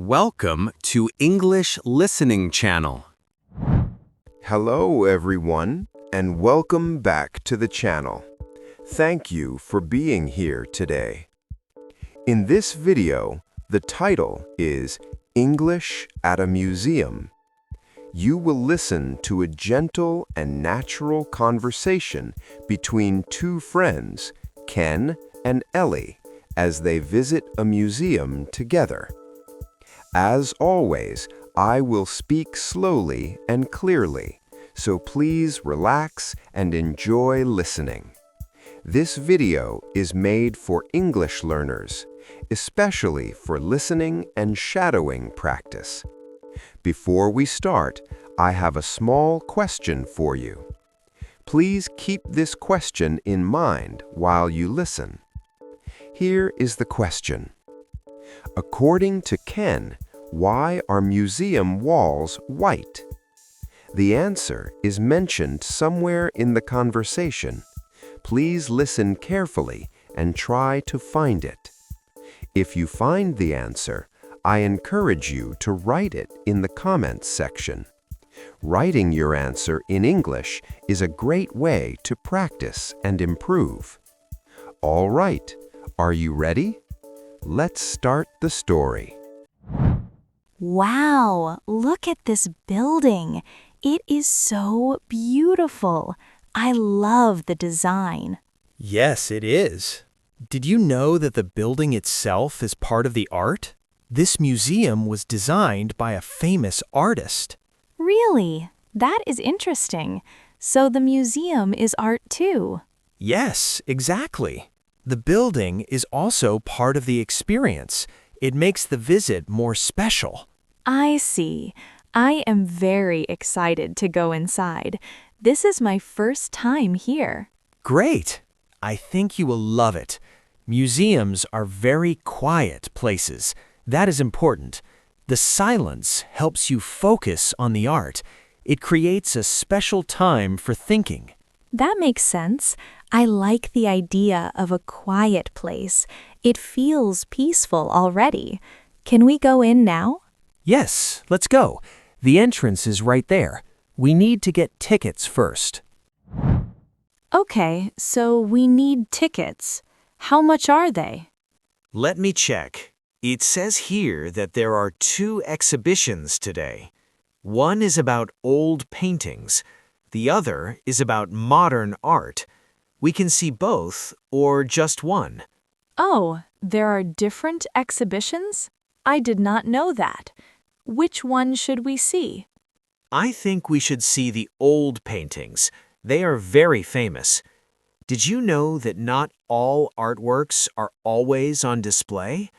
Welcome to English Listening Channel. Hello everyone, and welcome back to the channel. Thank you for being here today. In this video, the title is English at a Museum. You will listen to a gentle and natural conversation between two friends, Ken and Ellie, as they visit a museum together. As always, I will speak slowly and clearly, so please relax and enjoy listening. This video is made for English learners, especially for listening and shadowing practice. Before we start, I have a small question for you. Please keep this question in mind while you listen. Here is the question. According to Ken, why are museum walls white? The answer is mentioned somewhere in the conversation. Please listen carefully and try to find it. If you find the answer, I encourage you to write it in the comments section. Writing your answer in English is a great way to practice and improve. All right, are you ready? Let's start the story. Wow, look at this building. It is so beautiful. I love the design. Yes, it is. Did you know that the building itself is part of the art? This museum was designed by a famous artist. Really? That is interesting. So the museum is art too. Yes, exactly. The building is also part of the experience. It makes the visit more special. I see. I am very excited to go inside. This is my first time here. Great! I think you will love it. Museums are very quiet places. That is important. The silence helps you focus on the art. It creates a special time for thinking. That makes sense. I like the idea of a quiet place. It feels peaceful already. Can we go in now? Yes, let's go. The entrance is right there. We need to get tickets first. Okay, so we need tickets. How much are they? Let me check. It says here that there are 2 exhibitions today. One is about old paintings. The other is about modern art. We can see both or just one. Oh, there are different exhibitions? I did not know that. Which one should we see? I think we should see the old paintings. They are very famous. Did you know that not all artworks are always on display?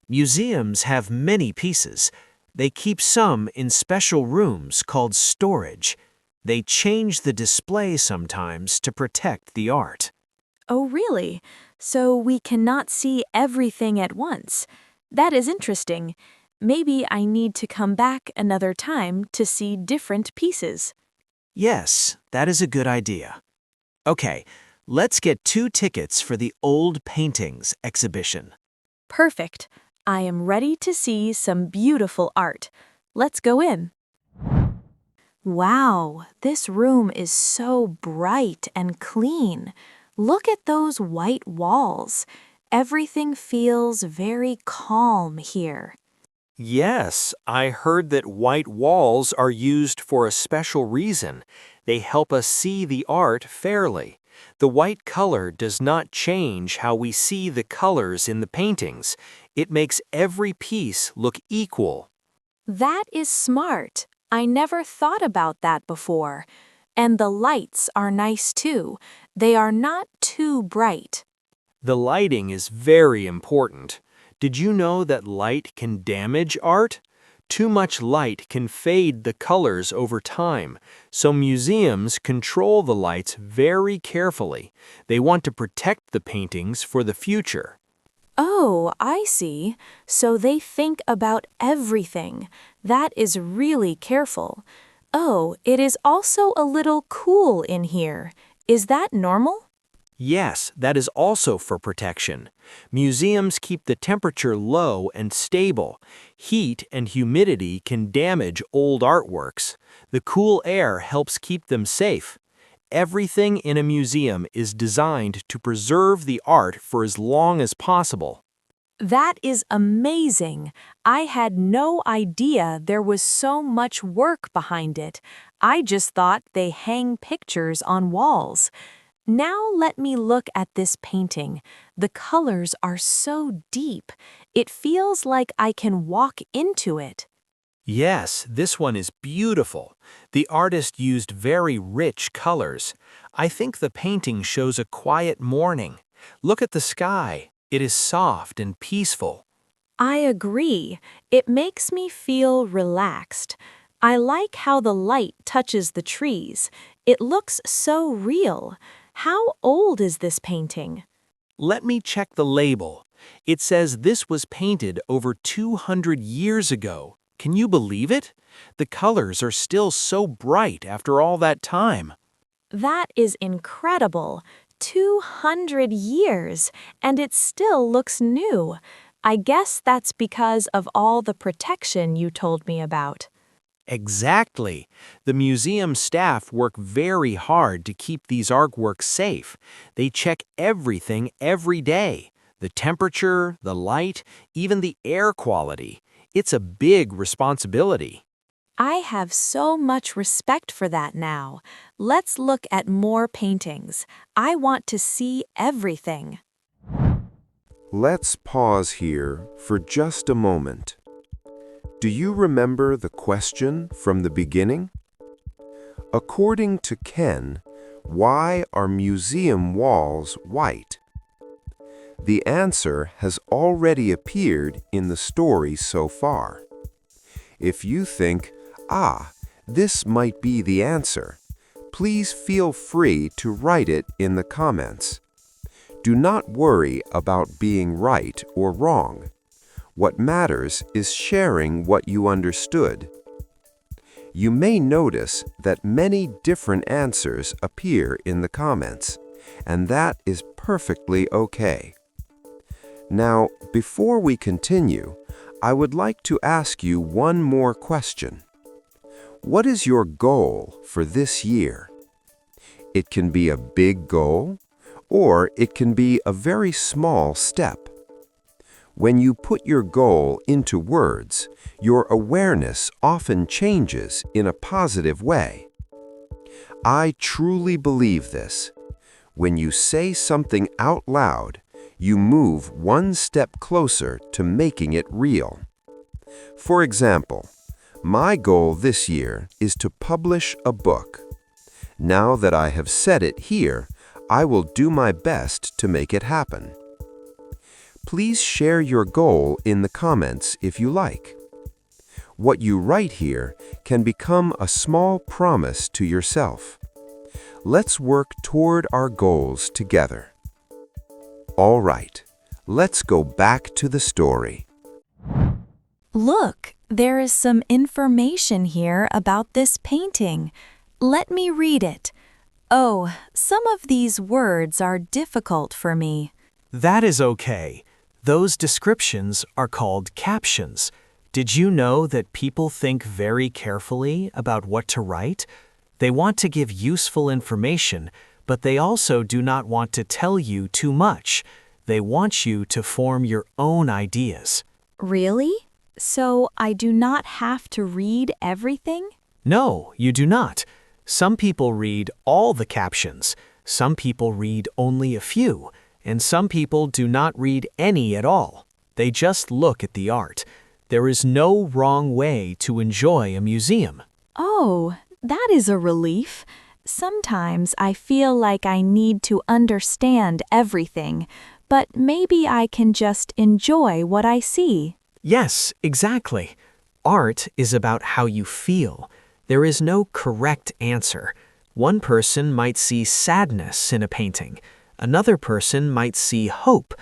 Museums have many pieces. They keep some in special rooms called storage. They change the display sometimes to protect the art. Oh, really? So we cannot see everything at once. That is interesting. Maybe I need to come back another time to see different pieces. Yes, that is a good idea. Okay, let's get 2 tickets for the old paintings exhibition. Perfect. I am ready to see some beautiful art. Let's go in. Wow, this room is so bright and clean. Look at those white walls. Everything feels very calm here. Yes, I heard that white walls are used for a special reason. They help us see the art fairly. The white color does not change how we see the colors in the paintings. It makes every piece look equal. That is smart. I never thought about that before. And the lights are nice too. They are not too bright. The lighting is very important. Did you know that light can damage art? Too much light can fade the colors over time, so museums control the lights very carefully. They want to protect the paintings for the future. Oh, I see. So they think about everything. That is really careful. Oh, it is also a little cool in here. Is that normal? Yes, that is also for protection. Museums keep the temperature low and stable. Heat and humidity can damage old artworks. The cool air helps keep them safe. Everything in a museum is designed to preserve the art for as long as possible. That is amazing. I had no idea there was so much work behind it. I just thought they hang pictures on walls. Now let me look at this painting. The colors are so deep. It feels like I can walk into it. Yes, this one is beautiful. The artist used very rich colors. I think the painting shows a quiet morning. Look at the sky. It is soft and peaceful. I agree. It makes me feel relaxed. I like how the light touches the trees. It looks so real. How old is this painting? Let me check the label. It says this was painted over 200 years ago. Can you believe it? The colors are still so bright after all that time. That is incredible. 200 years, and it still looks new. I guess that's because of all the protection you told me about. Exactly. The museum staff work very hard to keep these artworks safe. They check everything every day. The temperature, the light, even the air quality. It's a big responsibility. I have so much respect for that now. Let's look at more paintings. I want to see everything. Let's pause here for just a moment. Do you remember the question from the beginning? According to Ken, why are museum walls white? The answer has already appeared in the story so far. If you think, this might be the answer, please feel free to write it in the comments. Do not worry about being right or wrong. What matters is sharing what you understood. You may notice that many different answers appear in the comments, and that is perfectly okay. Now, before we continue, I would like to ask you one more question. What is your goal for this year? It can be a big goal, or it can be a very small step. When you put your goal into words, your awareness often changes in a positive way. I truly believe this. When you say something out loud, you move one step closer to making it real. For example, my goal this year is to publish a book. Now that I have said it here, I will do my best to make it happen. Please share your goal in the comments if you like. What you write here can become a small promise to yourself. Let's work toward our goals together. All right, let's go back to the story. Look, there is some information here about this painting. Let me read it. Oh, some of these words are difficult for me. That is okay. Those descriptions are called captions. Did you know that people think very carefully about what to write? They want to give useful information, but they also do not want to tell you too much. They want you to form your own ideas. Really? So I do not have to read everything? No, you do not. Some people read all the captions. Some people read only a few. And some people do not read any at all. They just look at the art. There is no wrong way to enjoy a museum. Oh, that is a relief. Sometimes I feel like I need to understand everything, but maybe I can just enjoy what I see. Yes, exactly. Art is about how you feel. There is no correct answer. One person might see sadness in a painting. Another person might see hope.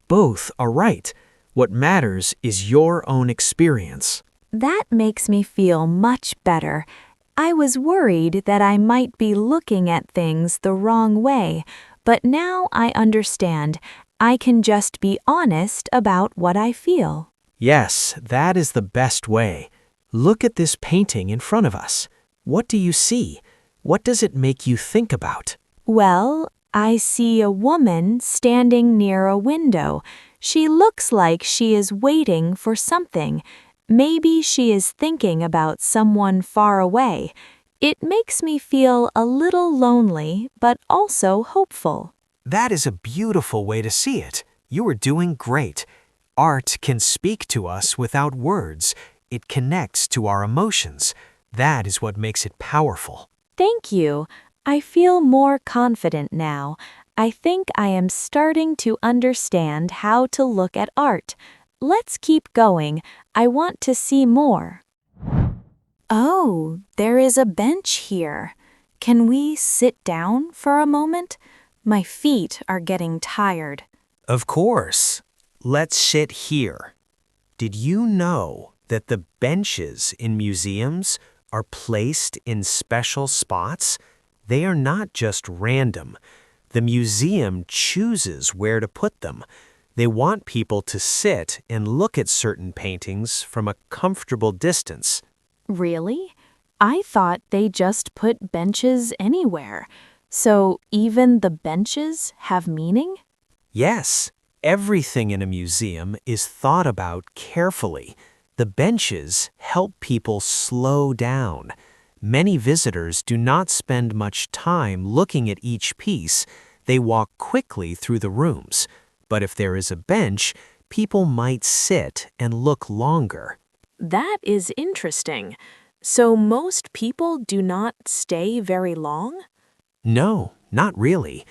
Both are right. What matters is your own experience. That makes me feel much better. I was worried that I might be looking at things the wrong way, but now I understand. I can just be honest about what I feel. Yes, that is the best way. Look at this painting in front of us. What do you see? What does it make you think about? Well, I see a woman standing near a window. She looks like she is waiting for something. Maybe she is thinking about someone far away. It makes me feel a little lonely, but also hopeful. That is a beautiful way to see it. You are doing great. Art can speak to us without words. It connects to our emotions. That is what makes it powerful. Thank you. I feel more confident now. I think I am starting to understand how to look at art. Let's keep going. I want to see more. Oh, there is a bench here. Can we sit down for a moment? My feet are getting tired. Of course. Let's sit here. Did you know that the benches in museums are placed in special spots? They are not just random. The museum chooses where to put them. They want people to sit and look at certain paintings from a comfortable distance. Really? I thought they just put benches anywhere. So even the benches have meaning? Yes, everything in a museum is thought about carefully. The benches help people slow down. Many visitors do not spend much time looking at each piece. They walk quickly through the rooms. But if there is a bench, people might sit and look longer. That is interesting. So most people do not stay very long? No, not really.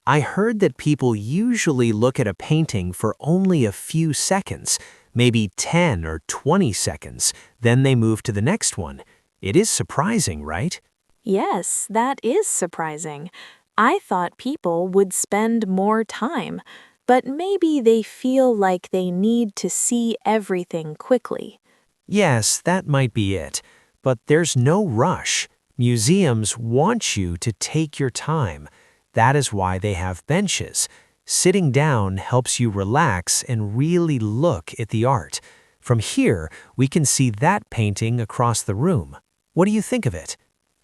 I heard that people usually look at a painting for only a few seconds, maybe 10 or 20 seconds, then they move to the next one. It is surprising, right? Yes, that is surprising. I thought people would spend more time, but maybe they feel like they need to see everything quickly. Yes, that might be it. But there's no rush. Museums want you to take your time. That is why they have benches. Sitting down helps you relax and really look at the art. From here, we can see that painting across the room. What do you think of it?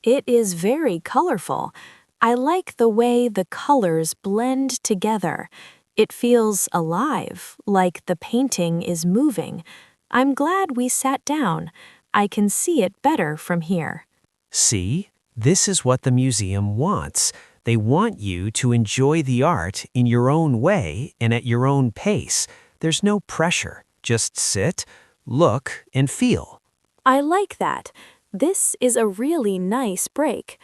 It is very colorful. I like the way the colors blend together. It feels alive, like the painting is moving. I'm glad we sat down. I can see it better from here. See, this is what the museum wants. They want you to enjoy the art in your own way and at your own pace. There's no pressure. Just sit, look, and feel. I like that. This is a really nice break.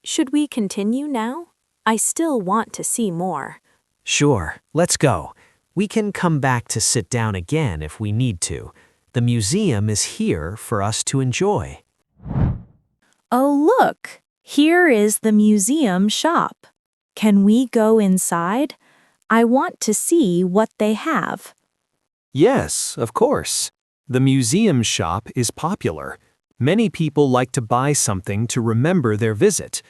Should we continue now? I still want to see more. Sure, let's go. We can come back to sit down again if we need to. The museum is here for us to enjoy. Oh, look! Here is the museum shop. Can we go inside? I want to see what they have. Yes, of course. The museum shop is popular. Many people like to buy something to remember their visit.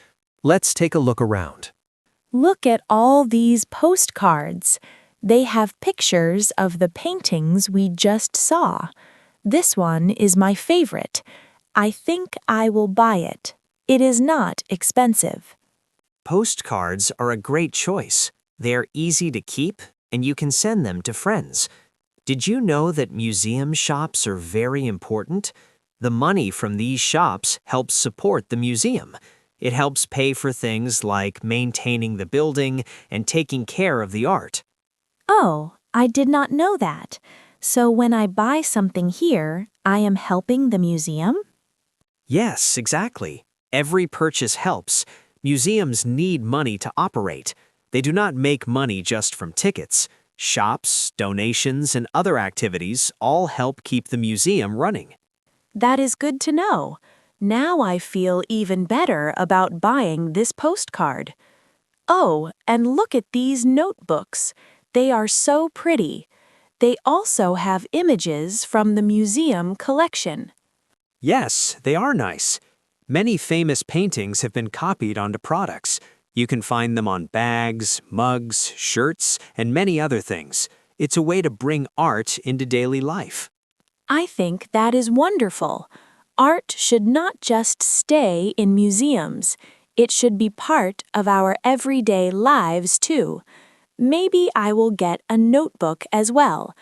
Let's take a look around. Look at all these postcards. They have pictures of the paintings we just saw. This one is my favorite. I think I will buy it. It is not expensive. Postcards are a great choice. They are easy to keep, and you can send them to friends. Did you know that museum shops are very important? The money from these shops helps support the museum. It helps pay for things like maintaining the building and taking care of the art. Oh, I did not know that. So when I buy something here, I am helping the museum? Yes, exactly. Every purchase helps. Museums need money to operate. They do not make money just from tickets. Shops, donations, and other activities all help keep the museum running. That is good to know. Now I feel even better about buying this postcard. Oh, and look at these notebooks. They are so pretty. They also have images from the museum collection. Yes, they are nice. Many famous paintings have been copied onto products. You can find them on bags, mugs, shirts, and many other things. It's a way to bring art into daily life. I think that is wonderful. Art should not just stay in museums. It should be part of our everyday lives, too. Maybe I will get a notebook as well.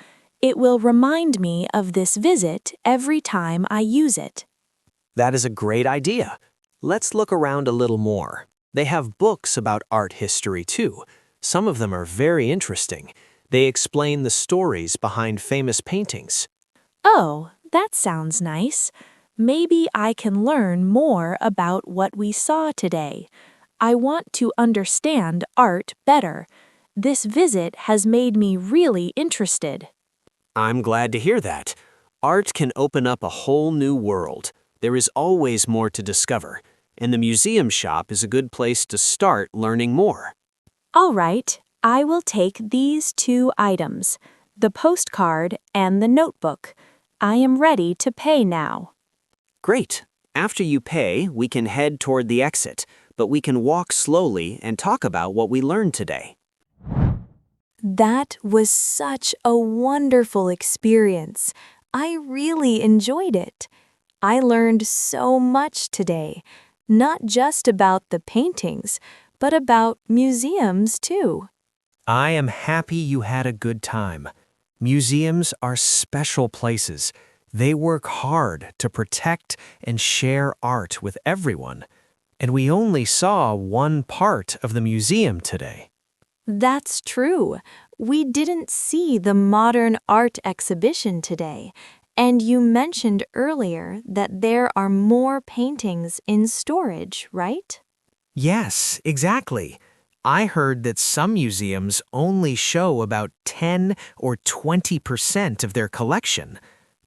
It will remind me of this visit every time I use it. That is a great idea. Let's look around a little more. They have books about art history too. Some of them are very interesting. They explain the stories behind famous paintings. Oh, that sounds nice. Maybe I can learn more about what we saw today. I want to understand art better. This visit has made me really interested. I'm glad to hear that. Art can open up a whole new world. There is always more to discover, and the museum shop is a good place to start learning more. All right, I will take these 2 items, the postcard and the notebook. I am ready to pay now. Great. After you pay, we can head toward the exit, but we can walk slowly and talk about what we learned today. That was such a wonderful experience. I really enjoyed it. I learned so much today, not just about the paintings, but about museums too. I am happy you had a good time. Museums are special places. They work hard to protect and share art with everyone. And we only saw one part of the museum today. That's true. We didn't see the modern art exhibition today, and you mentioned earlier that there are more paintings in storage, right? Yes, exactly. I heard that some museums only show about 10 or 20% of their collection.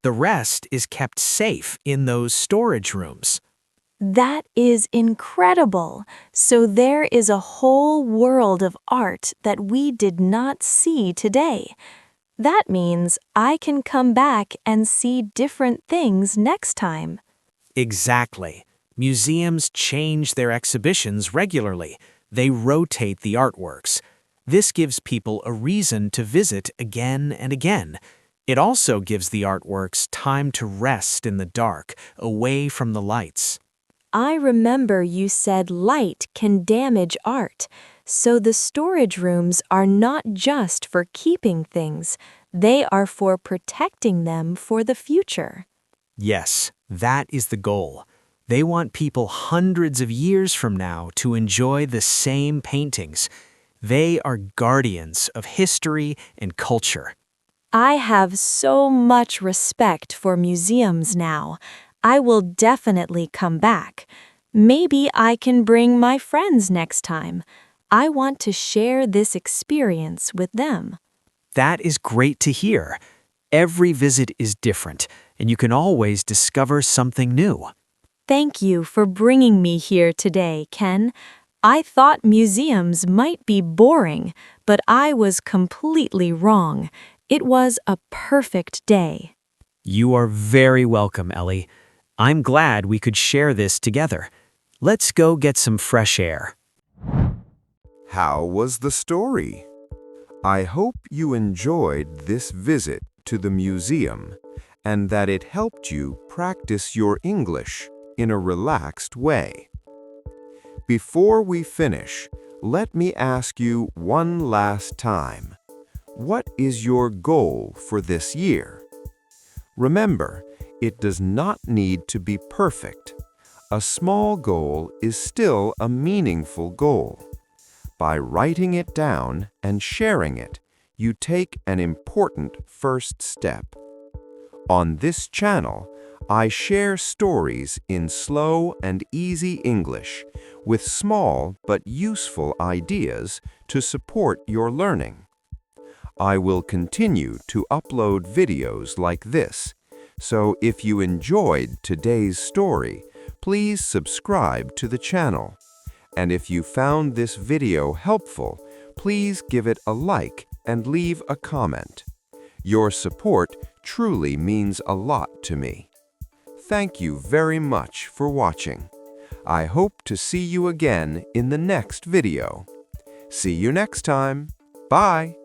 The rest is kept safe in those storage rooms. That is incredible. So there is a whole world of art that we did not see today. That means I can come back and see different things next time. Exactly. Museums change their exhibitions regularly. They rotate the artworks. This gives people a reason to visit again and again. It also gives the artworks time to rest in the dark, away from the lights. I remember you said light can damage art, so the storage rooms are not just for keeping things, they are for protecting them for the future. Yes, that is the goal. They want people hundreds of years from now to enjoy the same paintings. They are guardians of history and culture. I have so much respect for museums now. I will definitely come back. Maybe I can bring my friends next time. I want to share this experience with them. That is great to hear. Every visit is different, and you can always discover something new. Thank you for bringing me here today, Ken. I thought museums might be boring, but I was completely wrong. It was a perfect day. You are very welcome, Ellie. I'm glad we could share this together. Let's go get some fresh air. How was the story? I hope you enjoyed this visit to the museum and that it helped you practice your English in a relaxed way. Before we finish, let me ask you one last time. What is your goal for this year? Remember, it does not need to be perfect. A small goal is still a meaningful goal. By writing it down and sharing it, you take an important first step. On this channel, I share stories in slow and easy English with small but useful ideas to support your learning. I will continue to upload videos like this, so if you enjoyed today's story, please subscribe to the channel. And if you found this video helpful, please give it a like and leave a comment. Your support truly means a lot to me. Thank you very much for watching. I hope to see you again in the next video. See you next time. Bye!